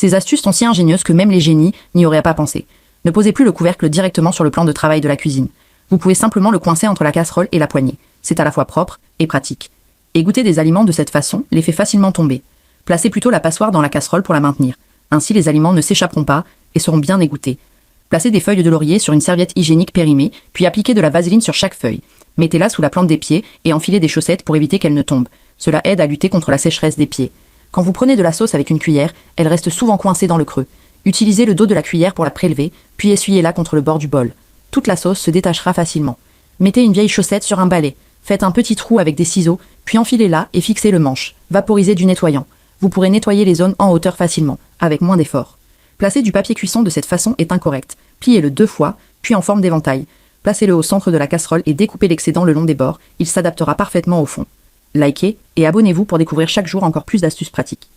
Ces astuces sont si ingénieuses que même les génies n'y auraient pas pensé. Ne posez plus le couvercle directement sur le plan de travail de la cuisine. Vous pouvez simplement le coincer entre la casserole et la poignée. C'est à la fois propre et pratique. Égoutter des aliments de cette façon les fait facilement tomber. Placez plutôt la passoire dans la casserole pour la maintenir. Ainsi, les aliments ne s'échapperont pas et seront bien égouttés. Placez des feuilles de laurier sur une serviette hygiénique périmée, puis appliquez de la vaseline sur chaque feuille. Mettez-la sous la plante des pieds et enfilez des chaussettes pour éviter qu'elles ne tombent. Cela aide à lutter contre la sécheresse des pieds. Quand vous prenez de la sauce avec une cuillère, elle reste souvent coincée dans le creux. Utilisez le dos de la cuillère pour la prélever, puis essuyez-la contre le bord du bol. Toute la sauce se détachera facilement. Mettez une vieille chaussette sur un balai. Faites un petit trou avec des ciseaux, puis enfilez-la et fixez le manche. Vaporisez du nettoyant. Vous pourrez nettoyer les zones en hauteur facilement, avec moins d'effort. Placer du papier cuisson de cette façon est incorrect. Pliez-le 2 fois, puis en forme d'éventail. Placez-le au centre de la casserole et découpez l'excédent le long des bords. Il s'adaptera parfaitement au fond. Likez et abonnez-vous pour découvrir chaque jour encore plus d'astuces pratiques.